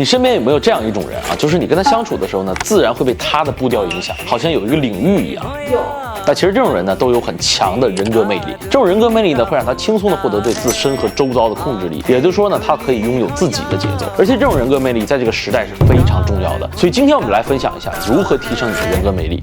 你身边有没有这样一种人啊？就是你跟他相处的时候呢，自然会被他的步调影响，好像有一个领域一样。有。那其实这种人呢，都有很强的人格魅力。这种人格魅力呢，会让他轻松的获得对自身和周遭的控制力。也就是说呢，他可以拥有自己的节奏。而且这种人格魅力在这个时代是非常重要的。所以今天我们来分享一下如何提升你的人格魅力。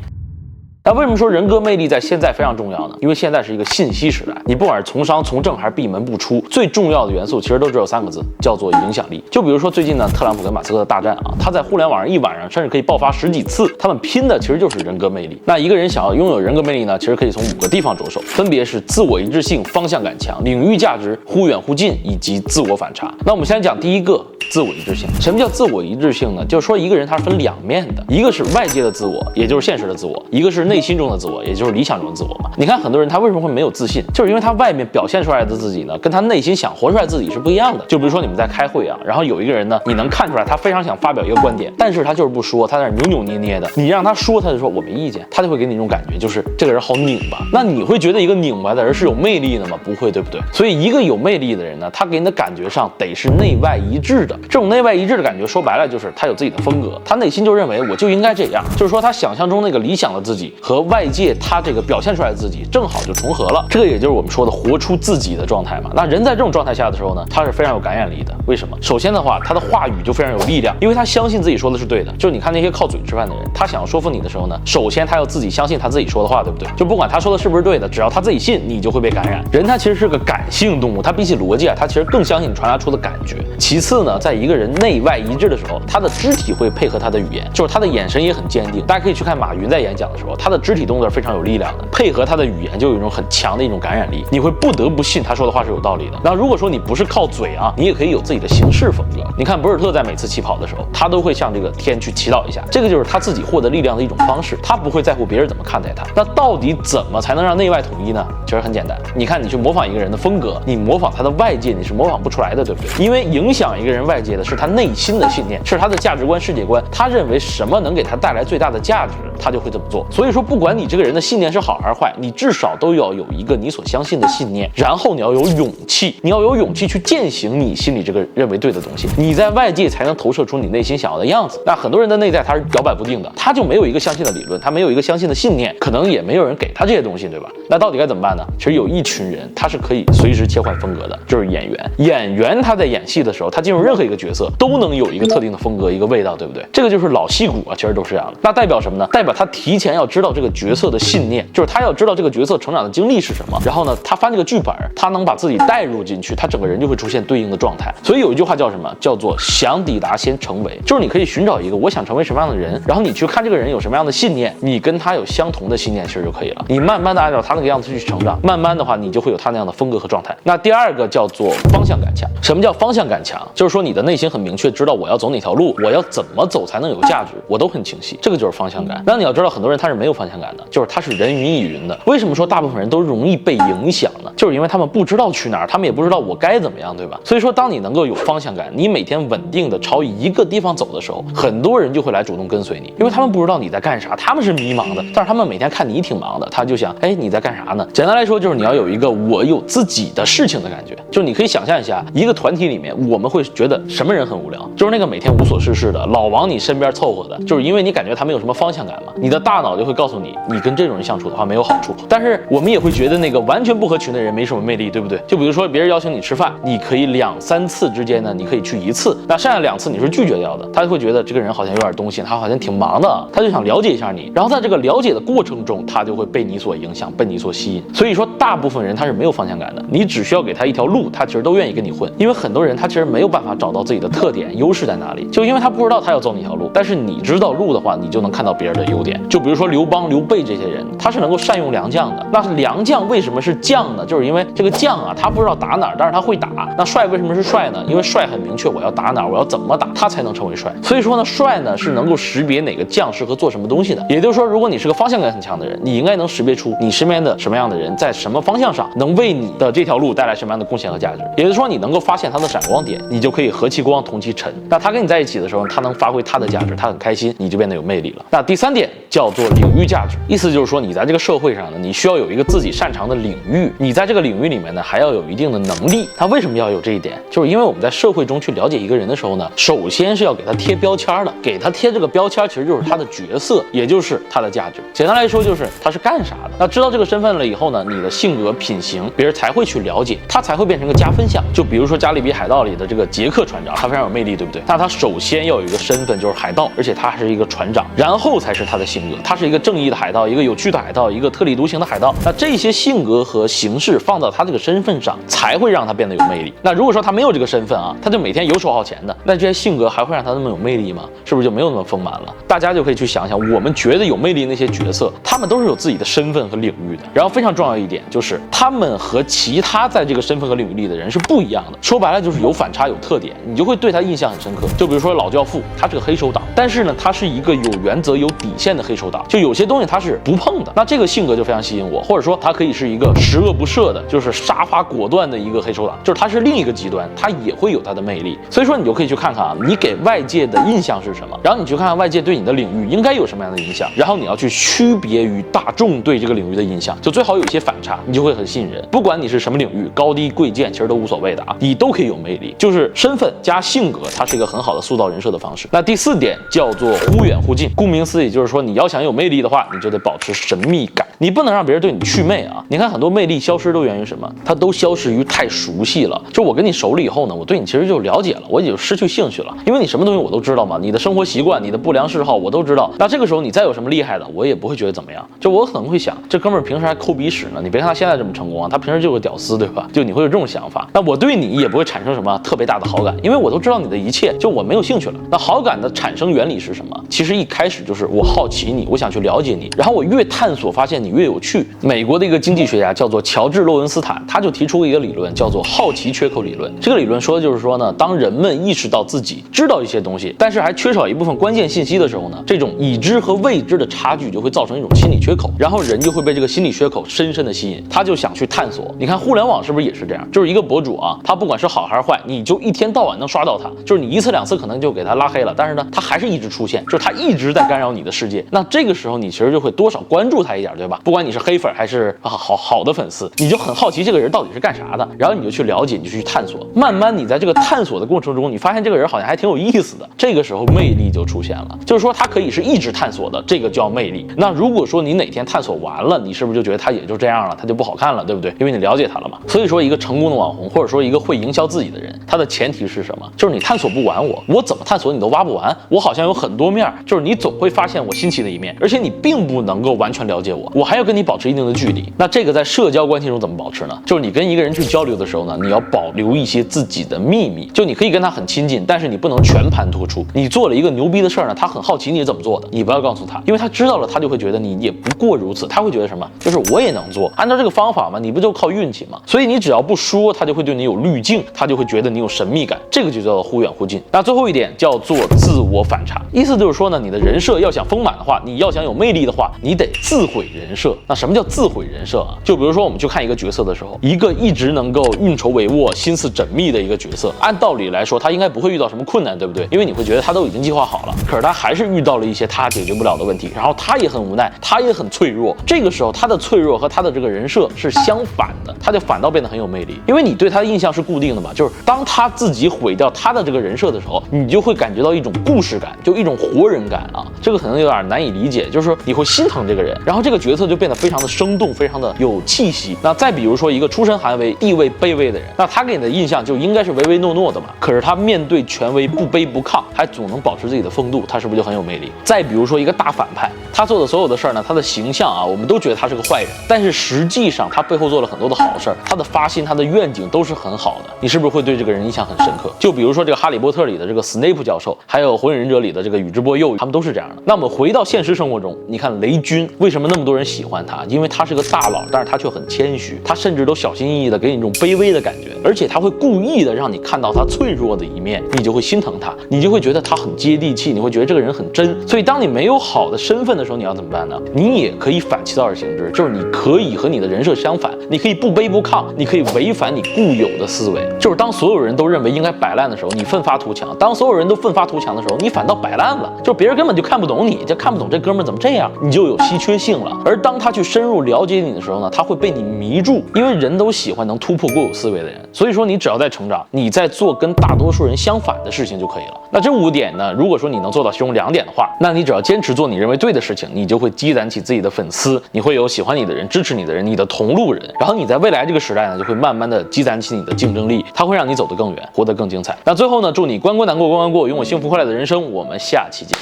那为什么说人格魅力在现在非常重要呢？因为现在是一个信息时代，你不管是从商从政还是闭门不出，最重要的元素其实都只有3个字，叫做影响力。就比如说最近呢，特朗普跟马斯克的大战啊，他在互联网上一晚上甚至可以爆发10几次，他们拼的其实就是人格魅力。那一个人想要拥有人格魅力呢，其实可以从5个地方着手，分别是自我一致性、方向感强、领域价值、忽远忽近以及自我反差。那我们先讲第一个。自我一致性，什么叫自我一致性呢？就是说一个人他是分2面的，一个是外界的自我，也就是现实的自我；一个是内心中的自我，也就是理想中的自我嘛。你看很多人他为什么会没有自信，就是因为他外面表现出来的自己呢，跟他内心想活出来的自己是不一样的。就比如说你们在开会啊，然后有一个人呢，你能看出来他非常想发表一个观点，但是他就是不说，他在那扭扭捏捏的。你让他说，他就说我没意见，他就会给你一种感觉，就是这个人好拧巴。那你会觉得一个拧巴的人是有魅力的吗？不会，对不对？所以一个有魅力的人呢，他给你的感觉上得是内外一致的。这种内外一致的感觉说白了就是他有自己的风格，他内心就认为我就应该这样，就是说他想象中那个理想的自己和外界他这个表现出来的自己正好就重合了，这个也就是我们说的活出自己的状态嘛。那人在这种状态下的时候呢，他是非常有感染力的。为什么？首先的话，他的话语就非常有力量，因为他相信自己说的是对的。就是你看那些靠嘴吃饭的人，他想要说服你的时候呢，首先他要自己相信他自己说的话，对不对？就不管他说的是不是对的，只要他自己信，你就会被感染。人他其实是个感性动物，他比起逻辑啊，他其实更相信你传达出的感觉。其次呢，在一个人内外一致的时候，他的肢体会配合他的语言，就是他的眼神也很坚定。大家可以去看马云在演讲的时候，他的肢体动作是非常有力量的，配合他的语言就有一种很强的一种感染力，你会不得不信他说的话是有道理的。那如果说你不是靠嘴啊，你也可以有自己的行事风格。你看博尔特在每次起跑的时候，他都会向这个天去祈祷一下，这个就是他自己获得力量的一种方式，他不会在乎别人怎么看待他。那到底怎么才能让内外统一呢？其实很简单，你看你去模仿一个人的风格，你模仿他的外界，你是模仿不出来的，对不对？因为影响一个人外界的是他内心的信念，是他的价值观、世界观，他认为什么能给他带来最大的价值，他就会这么做。所以说，不管你这个人的信念是好还是坏，你至少都要有一个你所相信的信念，然后你要有勇气，你要有勇气去践行你心里这个认为对的东西，你在外界才能投射出你内心想要的样子。那很多人的内在他是摇摆不定的，他就没有一个相信的理论，他没有一个相信的信念，可能也没有人给他这些东西，对吧？那到底该怎么办呢？其实有一群人他是可以随时切换风格的，就是演员。演员他在演戏的时候，他进入任何一个角色都能有一个特定的风格，一个味道，对不对？这个就是老戏骨啊，其实都是这样的。那代表什么呢？代表他提前要知道这个角色的信念，就是他要知道这个角色成长的经历是什么，然后呢，他翻这个剧本，他能把自己带入进去，他整个人就会出现对应的状态。所以有一句话叫什么？叫做想抵达先成为，就是你可以寻找一个我想成为什么样的人，然后你去看这个人有什么样的信念，你跟他有相同的信念，其实就可以了。你慢慢的按照他那个样子去成长，慢慢的话，你就会有他那样的风格和状态。那第二个叫做方向感强。什么叫方向感强？就是说你的内心很明确，知道我要走哪条路，我要怎么走才能有价值，我都很清晰，这个就是方向感。那你要知道，很多人他是没有方向感的，就是他是人云亦云的。为什么说大部分人都容易被影响呢？就是因为他们不知道去哪儿，他们也不知道我该怎么样，对吧？所以说，当你能够有方向感，你每天稳定的朝一个地方走的时候，很多人就会来主动跟随你，因为他们不知道你在干啥，他们是迷茫的，但是他们每天看你挺忙的，他就想，哎，你在干啥呢？简单来说，就是你要有一个我有自己的事情的感觉。就是你可以想象一下，一个团体里面，我们会觉得什么人很无聊？就是那个每天无所事事的，老往你身边凑合的，就是因为你感觉他没有什么方向感嘛，你的大脑就会告诉你，你跟这种人相处的话没有好处。但是我们也会觉得那个完全不合群的人没什么魅力，对不对？就比如说别人邀请你吃饭，你可以2、3次之间呢，你可以去1次，那剩下2次你是拒绝掉的，他就会觉得这个人好像有点东西，他好像挺忙的，他就想了解一下你，然后在这个了解的过程中，他就会被你所影响，被你所吸引。所以说，大部分人他是没有方向感的，你只需要给他一条路，他其实都愿意跟你混。因为很多人他其实没有办法找到自己的特点、优势在哪里，就因为他不知道他要走哪条路。但是你知道路的话，你就能看到别人的优点。就比如说刘邦、刘备这些人，他是能够善用良将的。那良将为什么是将呢？就是因为这个将啊，他不知道打哪儿，但是他会打。那帅为什么是帅呢？因为帅很明确，我要打哪儿，我要怎么打，他才能成为帅。所以说呢，帅呢是能够识别哪个将适合做什么东西的。也就是说，如果你是个方向感很强的人，你应该能识别出你身边的什么样的人在什么方向上能为你的这条路带来什么样的贡献和价值。也就是说，你能够发现他的闪光点，你就可以和其光，同其尘。那他跟你在一起的时候，他能发挥他的价值，他很开心，你就变得有魅力了。那第3点叫做领域价值，意思就是说你在这个社会上呢，你需要有一个自己擅长的领域，你在这个领域里面呢还要有一定的能力。他为什么要有这一点？就是因为我们在社会中去了解一个人的时候呢，首先是要给他贴标签的，给他贴这个标签其实就是他的角色，也就是他的价值。简单来说就是他是干啥的。那知道这个身份了以后呢，你的性格品行别人才会去了解，他才会变成个加分项。就比如说《加勒比海盗》里的这个杰克船长，他非常有魅力，对不对？那他首先要有一个身份就是海盗，而且他还是一个船长，然后才是他的性格，他是一个正义的海盗，一个有趣的海盗，一个特立独行的海盗。那这些性格和形式放到他这个身份上，才会让他变得有魅力。那如果说他没有这个身份啊，他就每天游手好闲的，那这些性格还会让他那么有魅力吗？是不是就没有那么丰满了？大家就可以去想想，我们觉得有魅力那些角色，他们都是有自己的身份和领域的。然后非常重要一点就是，他们和其他在这个身份和领域里的人是不一样的。说白了就是有反差有特点，你就会对他印象很深刻。就比如说老教父，他是个黑手党，但是呢，他是一个有原则有底线的黑手党，就有些东西他是不碰的。那这个性格就非常吸引我，或者说他可以是一个十恶不赦的，就是杀伐果断的一个黑手党，就是他是另一个极端，他也会有他的魅力。所以说你就可以去看看啊，你给外界的印象是什么，然后你去看看外界对你的领域应该有什么样的影响，然后你要去区别于大众对这个领域的印象，就最好有一些反差，你就会很吸引人。不管你是什么领域，高低贵贱其实都无所谓的啊，你都可以有魅力。就是身份加性格，它是一个很好的塑造人设的方式。那第4点叫做忽远忽近，顾名思义就是说你要想有魅力的话，你就得保持神秘感，你不能让别人对你祛魅啊。你看很多魅力消失都源于什么？它都消失于太熟悉了。就我跟你熟了以后呢，我对你其实就了解了，我也就失去兴趣了，因为你什么东西我都知道嘛，你的生活习惯、你的不良嗜好我都知道。那这个时候你再有什么厉害的，我也不会觉得怎么样。就我可能会想，这哥们儿平时还抠鼻屎呢，你别看他现在这么成功啊，他平时就是个屌丝，对吧？就你会有这种想法，那我对你也不会产生什么特别大的好感，因为我都知道你的一切，就我没有兴趣了。那好感的产生原理是什么？其实一开始就是我好奇你，我想去了解你，然后我越探索发现你越有趣。美国的一个经济学家叫做乔治·洛文斯坦，他就提出一个理论叫做好奇缺口理论。这个理论说的就是说呢，当人们意识到自己知道一些东西，但是还缺少一部分关键信息的时候呢，这种已知和未知的差距就会造成一种心理缺口，然后人就会被这个心理缺口深深的吸引，他就想去探索。你看互联网是不是也是这样？就是一个博主啊，他不管是好还是坏，你就一天到晚能刷到他，就是你一次两次可能就给他拉黑了，但是呢，他还是一直出现，就是他一直在干扰你的世界。那这个时候你其实就会多少关注他一点，对吧？不管你是黑粉还是好的粉丝，你就很好奇这个人到底是干啥的，然后你就去了解，你就去探索。慢慢你在这个探索的过程中，你发现这个人好像还挺有意思的，这个时候魅力就出现了。就是说他可以是一直探索的，这个叫魅力。那如果说你哪天探索完了，你是不是就觉得他也就这样了，他就不好看了，对不对？因为你了解他了嘛。所以说一个成功的网红，或者说一个会营销自己的人，他的前提是什么？就是你探索不完我怎么探索你都挖不完，我好像有很多面，就是你总会发现我新奇的一面，而且你并不能够完全了解我还要跟你保持一定的距离。那这个在社交关系中怎么保持呢？就是你跟一个人去交流的时候呢，你要保留一些自己的秘密，就你可以跟他很亲近，但是你不能全盘托出。你做了一个牛逼的事儿呢，他很好奇你怎么做的，你不要告诉他，因为他知道了，他就会觉得你也不过如此，他会觉得什么？就是我也能做，按照这个方法嘛，你不就靠运气吗？所以你只要不说，他就会对你有滤镜，他就会觉得你有神秘感，这个就叫做忽远忽近。那最后一点叫做自我反差，意思就是说呢，你的人设要想丰满的话，你要想有魅力的话，你得自毁人设。那什么叫自毁人设啊？就比如说我们去看一个角色的时候，一个一直能够运筹帷幄、心思缜密的一个角色，按道理来说他应该不会遇到什么困难，对不对？因为你会觉得他都已经计划好了，可是他还是遇到了一些他解决不了的问题，然后他也很无奈，他也很脆弱。这个时候他的脆弱和他的这个人设是相反的，他就反倒变得很有魅力，因为你对他的印象是固定的嘛，就是当他自己毁掉他的这个人设的时候，你就会感觉到一种故事感，就一种活人感啊。这个可能有点难以理解，就是说你会心疼这个人，然后这个角色就变得非常的生动，非常的有气息。那再比如说一个出身寒微、地位卑微的人，那他给你的印象就应该是唯唯诺诺的嘛，可是他面对权威不卑不亢，还总能保持自己的风度，他是不是就很有魅力？再比如说一个大反派，他做的所有的事儿呢，他的形象啊，我们都觉得他是个坏人，但是实际上他背后做了很多的好事儿，他的发心、他的愿景都是很好的，你是不是会对这个人印象很深刻？就比如说这个《哈利波特》里的这个斯内普教授，还有《火影忍者》里的这个宇智波鼬，他们都是这样的。那我们回到现实生活中，你看雷军为什么那么多人喜欢他？因为他是个大佬，但是他却很谦虚，他甚至都小心翼翼的给你一种卑微的感觉，而且他会故意的让你看到他脆弱的一面，你就会心疼他，你就会觉得他很接地气，你会觉得这个人很真。所以当你没有好的身份的时候，你要怎么办呢？你也可以反其道而行之，就是你可以和你的人设相反，你可以不卑不亢，你可以违反你固有的思维。就是当所有人都认为应该摆烂的时候，你奋发图强；当所有人都奋发图强的时候，你反到摆烂了，就别人根本就看不懂你，就看不懂这哥们儿怎么这样，你就有稀缺性了。而当他去深入了解你的时候呢，他会被你迷住，因为人都喜欢能突破固有思维的人。所以说，你只要在成长，你在做跟大多数人相反的事情就可以了。那这5点呢，如果说你能做到其中2点的话，那你只要坚持做你认为对的事情，你就会积攒起自己的粉丝，你会有喜欢你的人、支持你的人、你的同路人，然后你在未来这个时代呢，就会慢慢的积攒起你的竞争力，它会让你走得更远，活得更精彩。那最后呢，祝你关关难过关关过，拥有幸福快乐的人生。我们下期见。